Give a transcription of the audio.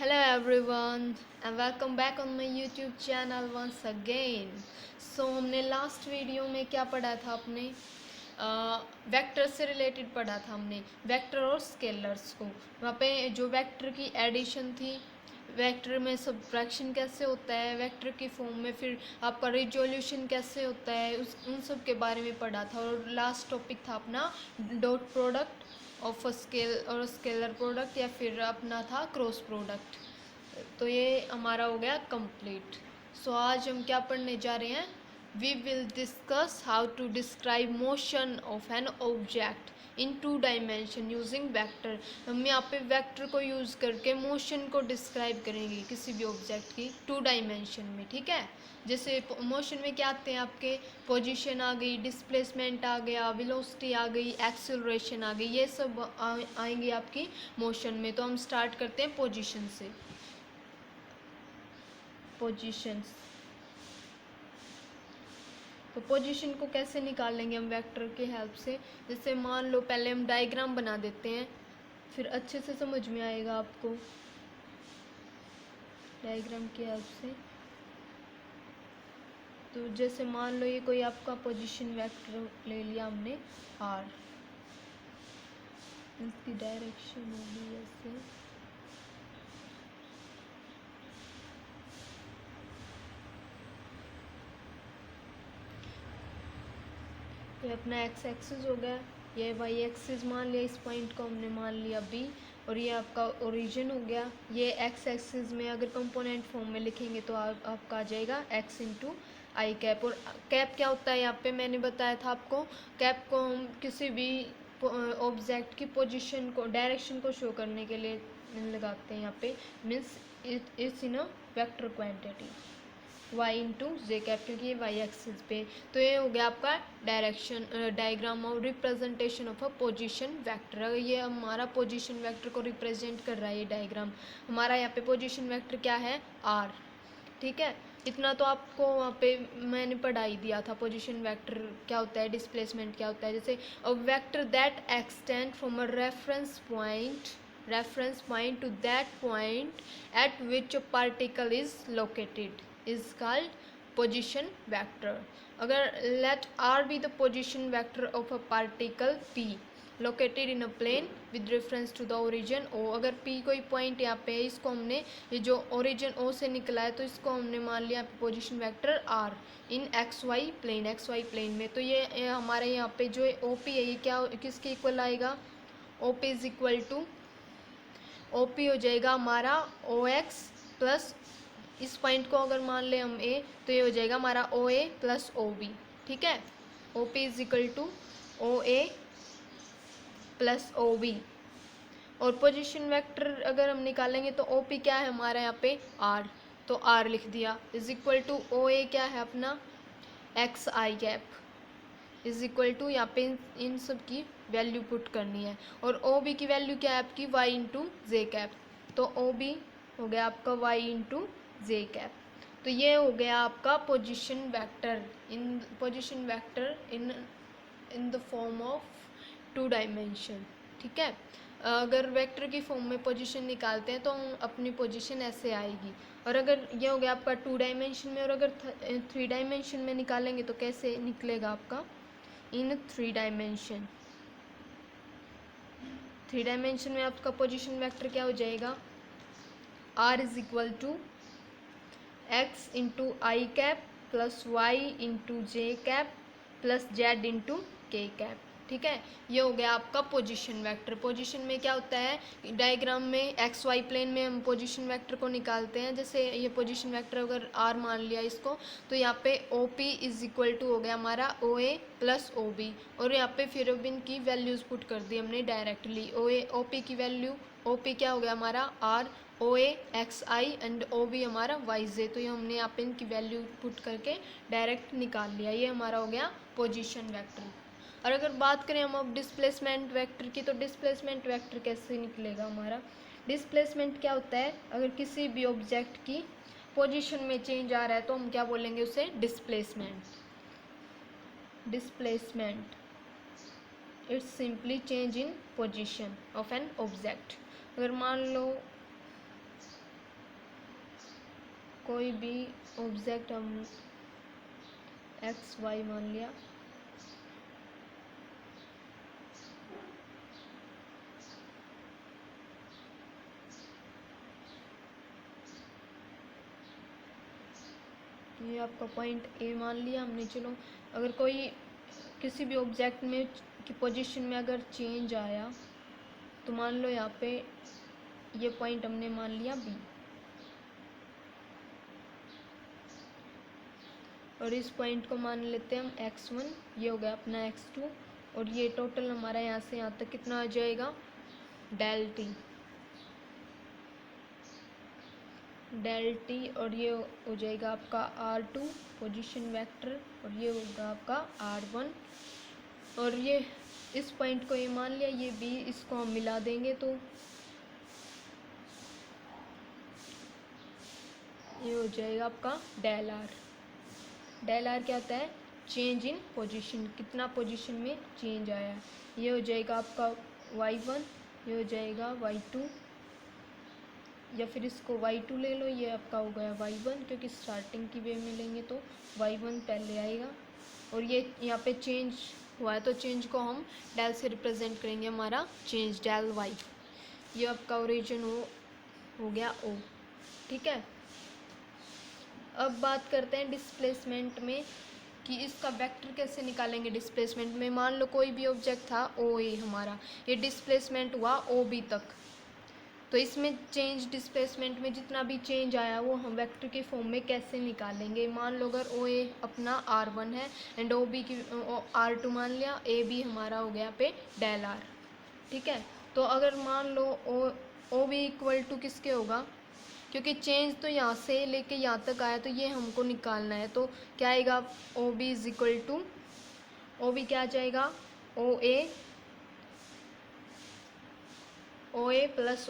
Hello everyone and welcome back on my YouTube channel once again. हमने last video में क्या पढ़ा था आपने वेक्टर से रिलेटेड पढ़ा था हमने वेक्टर और स्केलर्स को। वहाँ पे जो वेक्टर की एडिशन थी, वेक्टर में सब्ट्रैक्शन कैसे होता है, वेक्टर की फॉर्म में फिर आपका रिजोल्यूशन कैसे होता है, उन सब के बारे में पढ़ा था। और लास्ट टॉपिक था अपना dot product of a scale और स्केलर प्रोडक्ट, या फिर अपना था क्रॉस प्रोडक्ट। तो ये हमारा हो गया कंप्लीट। आज हम क्या पढ़ने जा रहे हैं? We will discuss how to describe motion of an object in 2 dimension using vector. हम यहाँ पे वेक्टर को यूज़ करके मोशन को डिस्क्राइब करेंगे किसी भी ऑब्जेक्ट की 2 डायमेंशन में, ठीक है। जैसे मोशन में क्या आते हैं आपके, पोजीशन आ गई, डिस्प्लेसमेंट आ गया, वेलोसिटी आ गई, एक्सेलरेशन आ गई, ये सब आएंगे आपकी मोशन में। तो हम स्टार्ट करते हैं पोजीशन से। पोजीशंस, तो पोजीशन को कैसे निकालेंगे हम वेक्टर के हेल्प से। जैसे मान लो पहले हम डायग्राम बना देते हैं, फिर अच्छे से समझ में आएगा आपको डायग्राम की हेल्प से। तो जैसे मान लो ये कोई आपका पोजीशन वेक्टर ले लिया हमने आर, इसकी डायरेक्शन होगी ऐसे, ये अपना एक्स एक्सिस हो गया, ये वाई एक्सिस मान लिया, इस पॉइंट को हमने मान लिया बी, और ये आपका ओरिजिन हो गया। ये एक्स एक्सिस में अगर कंपोनेंट फॉर्म में लिखेंगे तो आपका आ जाएगा एक्स इंटू आई कैप। और कैप क्या होता है यहाँ पे मैंने बताया था आपको। कैप को हम किसी भी ऑब्जेक्ट की पोजीशन को, डायरेक्शन को शो करने के लिए लगाते हैं यहाँ पे। Means it's in a vector quantity y into j cap, क्योंकि ये वाई एक्सिस पे। तो ये हो गया आपका डायरेक्शन डायग्राम और representation of a position vector. अगर ये हमारा पोजीशन वेक्टर को रिप्रेजेंट कर रहा है ये डायग्राम, हमारा यहाँ पे पोजीशन वेक्टर क्या है, आर, ठीक है। इतना तो आपको वहाँ पे मैंने पढ़ाई दिया था। पोजीशन वेक्टर क्या होता है, डिस्प्लेसमेंट क्या होता है। जैसे a vector that extend from a reference point to that point at which a particle is located is called position vector. अगर let R be the position vector of a particle P located in a plane with reference to the origin O, अगर P कोई point यहाँ पे है, इसको हमने, ये जो ओरिजिन O से निकला है, तो इसको हमने मान लिया पोजीशन वेक्टर R इन एक्स वाई प्लेन में। तो ये हमारे यहाँ पे जो OP है ये क्या, किसके इक्वल आएगा, OP is equal to, OP हो जाएगा हमारा OX प्लस, इस पॉइंट को अगर मान ले हम A, तो ये हो जाएगा हमारा OA प्लस OB, ठीक है। OP is equal to OA plus OB। और पोजीशन वेक्टर अगर हम निकालेंगे तो OP क्या है हमारा यहाँ पे R, तो R लिख दिया, इज इक्वल टू OA क्या है अपना x i cap, is equal to, यहाँ पे इन सब की वैल्यू पुट करनी है। और OB की वैल्यू क्या है आपकी y इंटू जे कैप, तो OB हो गया आपका y इंटू जे कैप। तो ये हो गया आपका position vector in the form of 2 dimension, ठीक है। अगर वेक्टर की फॉर्म में पोजीशन निकालते हैं तो अपनी पोजीशन ऐसे आएगी। और अगर ये हो गया आपका 2 डायमेंशन में, और अगर 3 डायमेंशन में निकालेंगे तो कैसे निकलेगा आपका, इन 3 डायमेंशन। 3 डायमेंशन में आपका पोजीशन वेक्टर क्या हो जाएगा, R is equal to x into i cap plus y into j cap plus z into k cap, ठीक है। ये हो गया आपका पोजीशन वेक्टर। पोजीशन में क्या होता है, डायग्राम में एक्स वाई प्लेन में हम पोजीशन वेक्टर को निकालते हैं। जैसे ये पोजीशन वेक्टर अगर आर मान लिया इसको, तो यहाँ पे O P is equal to हो गया हमारा ओ ए प्लस ओ बी, और यहाँ पे फिर अब इनकी वैल्यूज़ पुट कर दी हमने directly. O A O P की वैल्यू, ओ पी क्या हो गया हमारा R, O A x i and O B हमारा वाई जे। तो ये हमने यहाँ पे इनकी वैल्यू पुट करके डायरेक्ट निकाल लिया। ये हमारा हो गया पोजीशन वेक्टर। और अगर बात करें हम अब डिस्प्लेसमेंट वेक्टर की, तो डिस्प्लेसमेंट वेक्टर कैसे निकलेगा हमारा। डिस्प्लेसमेंट क्या होता है, अगर किसी भी ऑब्जेक्ट की पोजीशन में चेंज आ रहा है तो हम क्या बोलेंगे उसे, displacement. It's simply change in position of an object. अगर मान लो कोई भी ऑब्जेक्ट हम एक्स वाई मान लिया, ये आपका पॉइंट ए मान लिया हमने। चलो अगर कोई किसी भी ऑब्जेक्ट में की पोजीशन में अगर चेंज आया तो मान लो यहाँ पे ये पॉइंट हमने मान लिया बी, और इस पॉइंट को मान लेते हैं हम x1, ये हो गया अपना x2, और ये टोटल हमारा यहाँ से यहाँ तक कितना आ जाएगा डेल टी, और ये हो जाएगा आपका r2 पोजीशन वेक्टर, और ये होगा आपका r1, और ये इस पॉइंट को ये मान लिया ये b, इसको हम मिला देंगे तो ये हो जाएगा आपका डेल आर क्या होता है चेंज इन पोजीशन, कितना पोजीशन में चेंज आया। ये हो जाएगा आपका y1, ये हो जाएगा y2, या फिर इसको y2 ले लो, ये आपका हो गया y1, क्योंकि स्टार्टिंग की वे में लेंगे तो y1 पहले आएगा, और ये यहाँ पे चेंज हुआ है तो चेंज को हम डेल से रिप्रेजेंट करेंगे, हमारा चेंज डेल y, ये आपका ओरिजिन हो गया O। ठीक है, अब बात करते हैं डिस्प्लेसमेंट में कि इसका वेक्टर कैसे निकालेंगे। डिस्प्लेसमेंट में मान लो कोई भी ऑब्जेक्ट था OA हमारा, ये डिस्प्लेसमेंट हुआ OB तक, तो इसमें चेंज डिस्प्लेसमेंट में जितना भी चेंज आया वो हम वेक्टर के फॉर्म में कैसे निकालेंगे। मान लो अगर OA अपना R1 है एंड OB की R2 मान लिया, AB हमारा हो गया पे डेल R। ठीक है, तो अगर मान लो OB इक्वल टू किसके होगा, क्योंकि चेंज तो यहाँ से लेके यहाँ तक आया तो ये हमको निकालना है, तो क्या आएगा OB is equal to, OB क्या आ जाएगा OA प्लस